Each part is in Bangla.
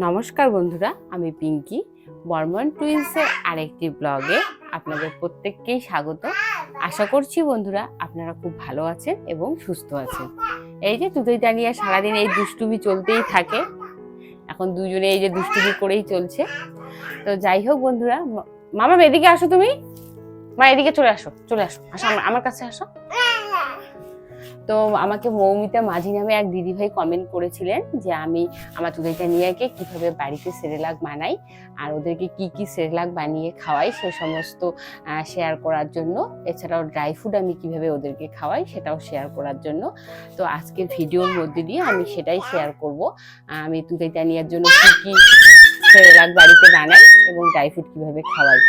নমস্কার বন্ধুরা, আমি পিঙ্কি বর্মন টুইন্সের আরেকটি ব্লগে আপনাদের প্রত্যেককেই স্বাগত। আশা করছি বন্ধুরা আপনারা খুব ভালো আছেন এবং সুস্থ আছেন। এই যে তুতইটা নিয়ে সারাদিন এই দুষ্টুমি চলতেই থাকে। এখন দুজনে এই যে দুষ্টুমি করেই চলছে। তো যাই হোক বন্ধুরা, মামা এদিকে আসো, তুমি মা এদিকে চলে আসো, আসো আমার কাছে আসো। তো আমাকে মৌমিতা মাঝি নামে এক দিদিভাই কমেন্ট করেছিলেন যে আমি আমার তুতইটা নিয়ে কিভাবে বাড়িতে সেরেলাক বানাই আর ওদেরকে কি কি সেরেলাক বানিয়ে খাওয়াই সে সমস্ত শেয়ার করার জন্য, এছাড়াও ড্রাই ফ্রুট আমি কিভাবে ওদেরকে খাওয়াই সেটাও শেয়ার করার জন্য। তো আজকের ভিডিওর মধ্যে দিয়ে আমি সেটাই শেয়ার করব, আমি তুতইটা নেওয়ার জন্য কি কি সেরেলাক বাড়িতে বানাই এবং ড্রাই ফ্রুট কিভাবে খাওয়াই।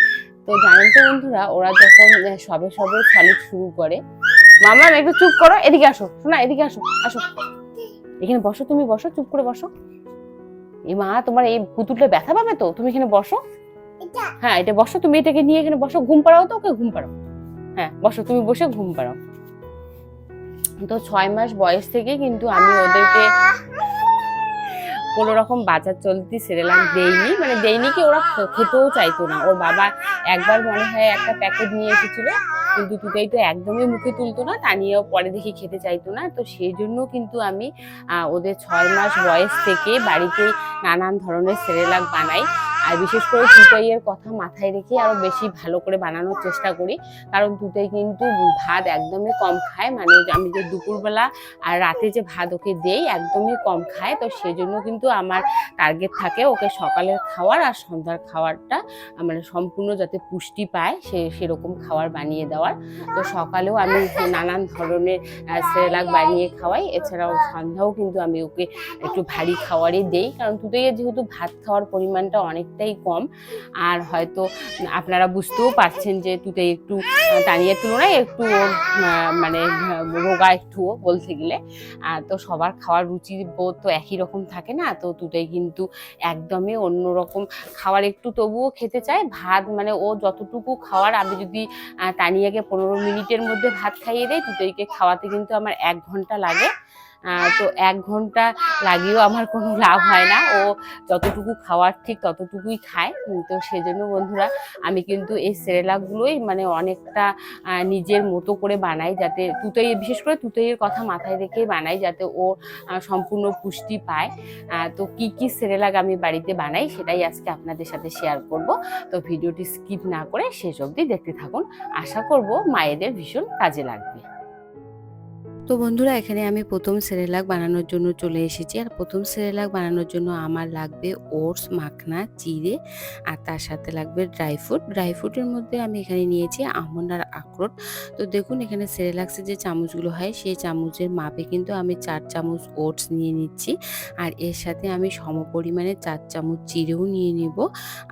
তো জানেন তো বন্ধুরা, ওরা যখন সবে সলিড শুরু করে, মামা একটু চুপ করো, এদিকে আসো, শোনা এদিকে আসো, আসো এখানে বসো, তুমি বসো, চুপ করে বসো। এই মা তোমার এই পুতুলটা ব্যথা পাবে তো, তুমি এখানে বসো। হ্যাঁ এটা বসো, তুমি এটাকে নিয়ে এখানে বসো, ঘুম পাড়াও তো ওকে, ঘুম পাড়াও। হ্যাঁ বসো, তুমি বসে ঘুম পাড়াও। তো 6 মাস বয়স থেকে কিন্তু আমি ওদেরকে কোনো রকম বাজার চলতি সেরেলাক দেইনি, মানে দেইনি কি ওরা খেতেও চাইতো না। ওর বাবা একবার মনে হয় একটা প্যাকেট নিয়ে এসেছিল, কিন্তু তুতই তো একদমই মুখে তুলতো না, তা নিয়েও পরে দেখি খেতে চাইতো না। তো সেই জন্য কিন্তু আমি ওদের 6 মাস বয়স থেকে বাড়িতে নানান ধরনের সেরেলাক বানাই। আর বিশেষ করে তুতইয়ের কথা মাথায় রেখে আরো বেশি ভালো করে বানানোর চেষ্টা করি, কারণ তুতই কিন্তু ভাত একদমই কম খায়, মানে আমি যে দুপুরবেলা আর রাতে যে ভাত ওকে দেই একদমই কম খায়। তো সেই জন্য কিন্তু আমার টার্গেট থাকে ওকে সকালের খাওয়ার আর সন্ধ্যার খাওয়ারটা মানে সম্পূর্ণ যাতে পুষ্টি পায় সেরকম খাবার বানিয়ে দেওয়ার। তো সকালেও আমি নানান ধরনের সেরেলাক বানিয়ে খাওয়াই, এছাড়াও সন্ধ্যাও কিন্তু আমি ওকে একটু ভারী খাবারই দেই, কারণ তুতইয়ের যেহেতু ভাত খাওয়ার পরিমাণটা অনেকটাই কম। আর হয়তো আপনারা বুঝতেও পারছেন যে তুতই একটু তানিয়ার তুলনায় একটু মানে রোগা একটু বলতে গেলে। তো সবার খাওয়ার রুচির বোধ তো একই রকম থাকে না, তো তুতই কিন্তু একদমই অন্যরকম খাবার একটু তবুও খেতে চায়। ভাত মানে ও যতটুকু খাওয়ার, আমি যদি তানিয়াকে 15 মিনিটের মধ্যে ভাত খাইয়ে দেয়, তুতইকে খাওয়াতে কিন্তু আমার 1 ঘন্টা লাগে। তো 1 ঘন্টা লাগিয়েও আমার কোনো লাভ হয় না, ও যতটুকু খাওয়ার ঠিক ততটুকুই খায়। তো সেজন্য বন্ধুরা আমি কিন্তু এই সেরেলাকগুলোই মানে অনেকটা নিজের মতো করে বানাই, যাতে তুতই, বিশেষ করে তুতইয়ের কথা মাথায় রেখেই বানাই যাতে ও সম্পূর্ণ পুষ্টি পায়। তো কি কি সেরেলাক আমি বাড়িতে বানাই সেটাই আজকে আপনাদের সাথে শেয়ার করব। তো ভিডিওটি স্কিপ না করে শেষ অবধি দেখতে থাকুন, আশা করব মায়েদের ভীষণ কাজে লাগবে। তো বন্ধুরা, এখানে আমি প্রথম সেরেলাক বানানোর জন্য চলে এসেছি। আর প্রথম সেরেলাক বানানোর জন্য আমার লাগবে ওটস মাখনা, চিড়ে, আর তার সাথে লাগবে ড্রাই ফ্রুট। ড্রাই ফ্রুটের মধ্যে আমি এখানে নিয়েছি আমন্ড আর আখরোট। তো দেখুন এখানে সেরেলাক্সের যে চামচগুলো হয় সেই চামচের মাপে কিন্তু আমি 4 চামচ ওটস নিয়ে নিচ্ছি, আর এর সাথে আমি সমপরিমাণে 4 চামচ চিড়েও নিয়ে নেব।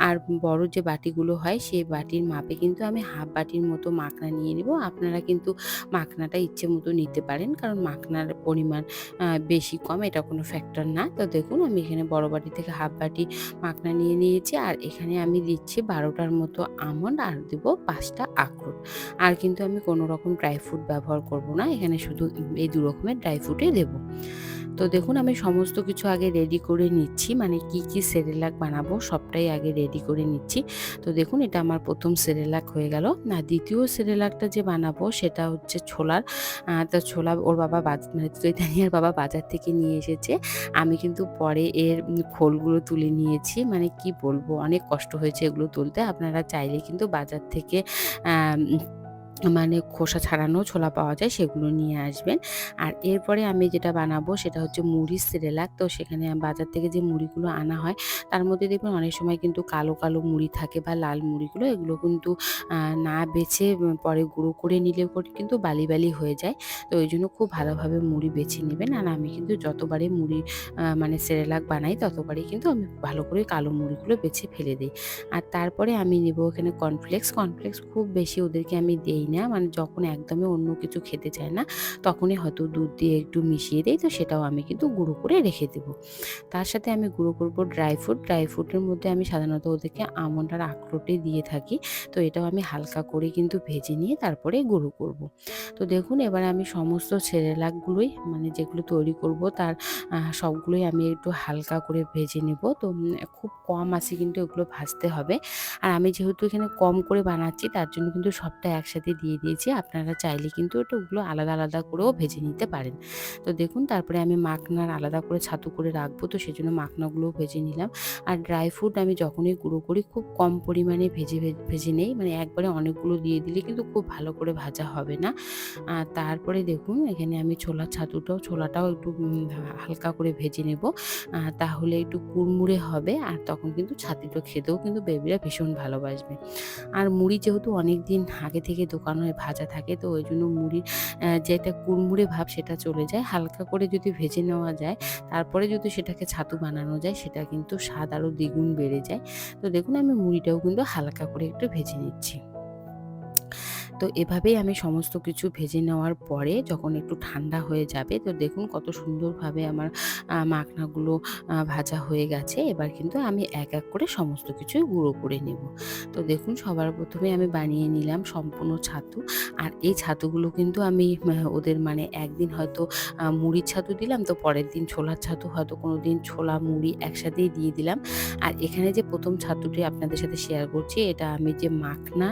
আর বড় যে বাটিগুলো হয় সেই বাটির মাপে কিন্তু আমি হাফ বাটির মতো মাখনা নিয়ে নেব। আপনারা কিন্তু মাখনাটা ইচ্ছে মতো নিতে পারেন, কারণ মাখনার পরিমাণ বেশি কম এটা কোনো ফ্যাক্টর না। তো দেখুন আমি এখানে বড় বাটি থেকে হাফ বাটি মাখনা নিয়ে নিয়েছি, আর এখানে আমি দিচ্ছি 12টার মতো আমন্ড আর দেব 5টা আখরোট। আর কিন্তু আমি কোনো রকম ড্রাই ফ্রুট ব্যবহার করব না, এখানে শুধু এই 2 রকমের ড্রাই ফ্রুটই দেবো। তো দেখুন আমি সমস্ত কিছু আগে রেডি করে নিচ্ছি, মানে কি কি সেরেলাক বানাবো সবটাই আগে রেডি করে নিচ্ছি। তো দেখুন এটা আমার প্রথম সেরেলাক হয়ে গেল। না, দ্বিতীয় সেরেলাকটা যে বানাবো সেটা হচ্ছে ছোলার। তো ছোলা ওর বাবা মানে চৈতানিয়ার বাবা বাজার থেকে নিয়ে এসেছে। আমি কিন্তু পরে এর খোলগুলো তুলে নিয়েছি, মানে কি বলবো অনেক কষ্ট হয়েছে এগুলো তুলতে। আপনারা চাইলে কিন্তু বাজার থেকে মানে খোসা ছাড়ানো ছোলা পাওয়া যায়, সেগুলো নিয়ে আসবেন। আর এরপরে আমি যেটা বানাবো সেটা হচ্ছে মুড়ির সেরেলাক। তো সেখানে বাজার থেকে যে মুড়িগুলো আনা হয় তার মধ্যে দেখবেন অনেক সময় কিন্তু কালো কালো মুড়ি থাকে বা লাল মুড়িগুলো, এগুলো কিন্তু না বেছে পরে গুঁড়ো করে নিলে পরে কিন্তু বালি বালি হয়ে যায়। তো ওই জন্য খুব ভালোভাবে মুড়ি বেছে নেবেন। আর আমি কিন্তু যতবারই মুড়ি মানে সেরেলাক বানাই ততবারই কিন্তু আমি ভালো করে কালো মুড়িগুলো বেছে ফেলে দিই। আর তারপরে আমি নেব এখানে কর্নফ্লেক্স। খুব বেশি ওদেরকে আমি দেই না, মানে যখন একদমই অন্য কিছু খেতে চায় না তখনই হয়তো দুধ দিয়ে একটু মিশিয়ে দেই, তো সেটাও আমি কিন্তু গুঁড়ো করে রেখে দেবো। তার সাথে আমি গুঁড়ো করবো ড্রাই ফ্রুট। ড্রাই ফ্রুটের মধ্যে আমি সাধারণত ওদেরকে আমন্ড আর আখরোটই দিয়ে থাকি। তো এটাও আমি হালকা করে কিন্তু ভেজে নিয়ে তারপরে গুঁড়ো করব। তো দেখুন এবারে আমি সমস্ত সেরেলাকগুলোই মানে যেগুলো তৈরি করব তার সবগুলোই আমি একটু হালকা করে ভেজে নেব। তো খুব কম আঁচে কিন্তু এগুলো ভাজতে হবে। আর আমি যেহেতু এখানে কম করে বানাচ্ছি তার জন্য কিন্তু সবটা একসাথে দিয়ে দিয়েছি। আপনারা চাইলে কিন্তু ওগুলো আলাদা আলাদা করেও ভেজে নিতে পারেন। তো দেখুন তারপরে আমি মাখনার আলাদা করে ছাতু করে রাখবো, তো সেজন্য মাখনাগুলোও ভেজে নিলাম। আর ড্রাই ফ্রুট আমি যখনই গুঁড়ো করি খুব কম পরিমাণে ভেজে নেই, মানে একবারে অনেকগুলো দিয়ে দিলে কিন্তু খুব ভালো করে ভাজা হবে না। তারপরে দেখুন এখানে আমি ছোলাটাও একটু হালকা করে ভেজে নেব, তাহলে একটু কুড়মুড়ে হবে আর তখন কিন্তু ছাতুটা খেতেও কিন্তু বেবিরা ভীষণ ভালোবাসবে। আর মুড়ি যেহেতু অনেক দিন আগে থেকে দোকানে ভাজা থাকে, তো ওই জন্য মুড়ির যে একটা কুড়মুড়ে ভাব সেটা চলে যায়। হালকা করে যদি ভেজে নেওয়া যায় তারপরে যদি সেটাকে ছাতু বানানো যায় সেটা কিন্তু স্বাদ আরও দ্বিগুণ বেড়ে যায়। তো দেখুন আমি মুড়িটাও কিন্তু হালকা করে একটু ভেজে নিচ্ছি। তো এভাবেই আমি সমস্ত কিছু ভেজে নেওয়ার পরে যখন একটু ঠান্ডা হয়ে যাবে, তো দেখুন কত সুন্দরভাবে আমার মাখনাগুলো ভাজা হয়ে গেছে। এবার কিন্তু আমি এক এক করে সমস্ত কিছুই গুঁড়ো করে নেব। তো দেখুন সবার প্রথমে আমি বানিয়ে নিলাম সম্পূর্ণ ছাতু। আর এই ছাতুগুলো কিন্তু আমি ওদের মানে একদিন হয়তো মুড়ির ছাতু দিলাম, তো পরের দিন ছোলার ছাতু, হয়তো কোনো দিন ছোলা মুড়ি একসাথেই দিয়ে দিলাম। আর এখানে যে প্রথম ছাতুটি আপনাদের সাথে শেয়ার করছি, এটা আমি যে মাখনা,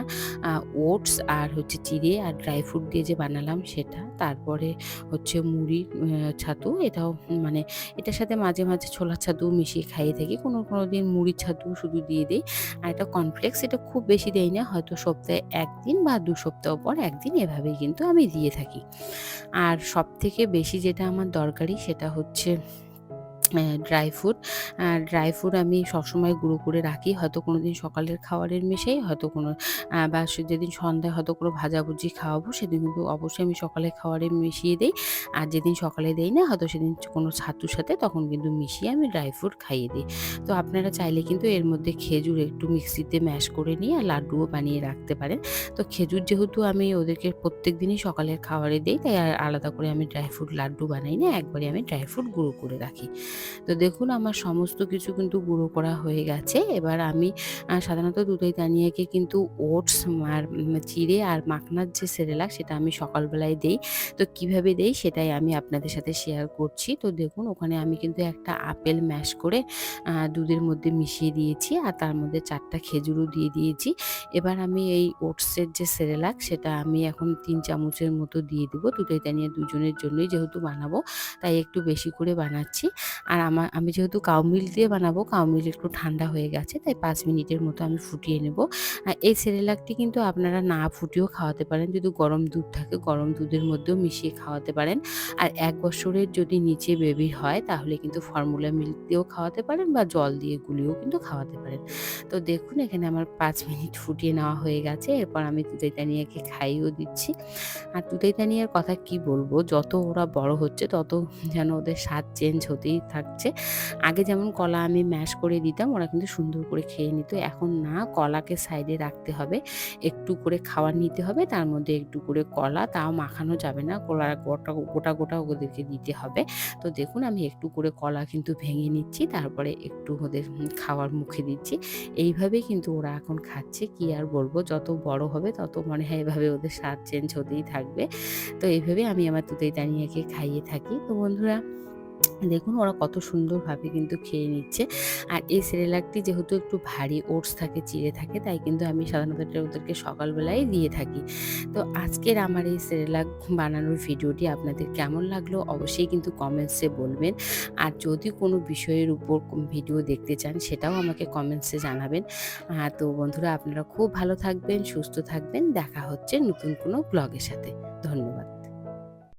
ওটস আর হচ্ছে চিড়ে আর ড্রাই ফ্রুট দিয়ে যে বানালাম সেটা। তারপরে হচ্ছে মুড়ি ছাতু, এটাও মানে এটার সাথে মাঝে মাঝে ছোলার ছাতু মিশিয়ে খাইয়ে থাকি। কোনো দিন মুড়ির ছাতু শুধু দিয়ে দেই। আর এটা কর্নফ্লেক্স, এটা খুব বেশি দেই না, হয়তো সপ্তাহে ১ দিন বা ২ সপ্তাহ পর ১ দিন এভাবেই কিন্তু আমি দিয়ে থাকি। আর সবথেকে বেশি যেটা আমার দরকারি সেটা হচ্ছে ড্রাই ফ্রুট। ড্রাই ফ্রুট আমি সবসময় গুঁড়ো করে রাখি। হয়তো কোনোদিন সকালের খাবারের মেশাই, হয়তো কোনো বা যেদিন সন্ধ্যায় হয়তো কোনো ভাজাভুজি খাওয়াবো সেদিন কিন্তু অবশ্যই আমি সকালের খাবারে মিশিয়ে দেই। আর যেদিন সকালে দেই না হয়তো সেদিন কোনো ছাতুর সাথে তখন কিন্তু মিশিয়ে আমি ড্রাই ফ্রুট খাইয়ে দিই। তো আপনারা চাইলে কিন্তু এর মধ্যে খেজুর একটু মিক্সিতে ম্যাশ করে নিয়ে লাড্ডুও বানিয়ে রাখতে পারেন। তো খেজুর যেহেতু আমি ওদেরকে প্রত্যেকদিনই সকালের খাবারে দেই, তাই আর আলাদা করে আমি ড্রাই ফ্রুট লাড্ডু বানাই না, একবারে আমি ড্রাই ফ্রুট গুঁড়ো করে রাখি। তো দেখুন আমার সমস্ত কিছু কিন্তু গুঁড়ো করা হয়ে গেছে। এবার আমি সাধারণত দুধই তানিয়াকে কিন্তু ওটস আর চিড়ে আর মাখনার যে সেরেলাক সেটা আমি সকালবেলায় দেই। তো কিভাবে দেই সেটাই আমি আপনাদের সাথে শেয়ার করছি। তো দেখুন ওখানে আমি কিন্তু একটা আপেল ম্যাশ করে দুধের মধ্যে মিশিয়ে দিয়েছি আর তার মধ্যে ৪ টা খেজুরও দিয়ে দিয়েছি। এবার আমি এই ওটসের যে সেরেলাক সেটা আমি এখন ৩ চামচের মতো দিয়ে দেবো। দুধই তানিয়া দুজনের জন্যই যেহেতু বানাবো তাই একটু বেশি করে বানাচ্ছি। আর আমি যেহেতু কাউ মিল্ক দিয়ে বানাবো, কাউ মিল্ক একটু ঠান্ডা হয়ে গেছে তাই ৫ মিনিটের মতো আমি ফুটিয়ে নেব। এই সেরেলাকটি কিন্তু আপনারা না ফুটিয়েও খাওয়াতে পারেন, যদি গরম দুধ থাকে গরম দুধের মধ্যেও মিশিয়ে খাওয়াতে পারেন। আর ১ বছরের যদি নিচে বেবি হয় তাহলে কিন্তু ফর্মুলা মিল্ক দিয়েও খাওয়াতে পারেন বা জল দিয়ে গুলিয়েও কিন্তু খাওয়াতে পারেন। তো দেখুন এখানে আমার ৫ মিনিট ফুটিয়ে নেওয়া হয়ে গেছে। এরপর আমি দুধই তানিয়াকে খাইয়েও দিচ্ছি। আর দুধই তানিয়ার কথা কি বলবো, যত ওরা বড় হচ্ছে তত যেন ওদের স্বাদ চেঞ্জ হতেই থাকছে। আগে যেমন কলা আমি ম্যাশ করে দিতাম, ওরা কিন্তু সুন্দর করে খেয়ে নিত। এখন না, কলাকে সাইডে রাখতে হবে, একটু করে খাবার নিতে হবে, তার মধ্যে একটু করে কলা, তাও মাখানো যাবে না, কলা গোটা ওদেরকে দিতে হবে। তো দেখুন আমি একটু করে কলা কিন্তু ভেঙে নিচ্ছি, তারপরে একটু ওদের খাওয়ার মুখে দিচ্ছি। এইভাবেই কিন্তু ওরা এখন খাচ্ছে। কি আর বলবো, যত বড় হবে তত মনে হয় এভাবে ওদের স্বাদ চেঞ্জ হতেই থাকবে। তো এইভাবে আমি আমার দুধই তানিয়াকে খাইয়ে থাকি। তো বন্ধুরা দেখুন ওরা কত সুন্দরভাবে কিন্তু খেয়ে নিচ্ছে। আর এই সেরেলাকটি যেহেতু একটু ভারী, ওটস থাকে, চিড়ে থাকে, তাই কিন্তু আমি সাধারণত এটা ওদেরকে সকালবেলায় দিয়ে থাকি। তো আজকের আমার এই সেরেলাক বানানোর ভিডিওটি আপনাদের কেমন লাগলো অবশ্যই কিন্তু কমেন্টসে বলবেন। আর যদি কোনো বিষয়ের উপর ভিডিও দেখতে চান সেটাও আমাকে কমেন্টসে জানাবেন। তো বন্ধুরা আপনারা খুব ভালো থাকবেন, সুস্থ থাকবেন। দেখা হচ্ছে নতুন কোনো ব্লগের সাথে। ধন্যবাদ।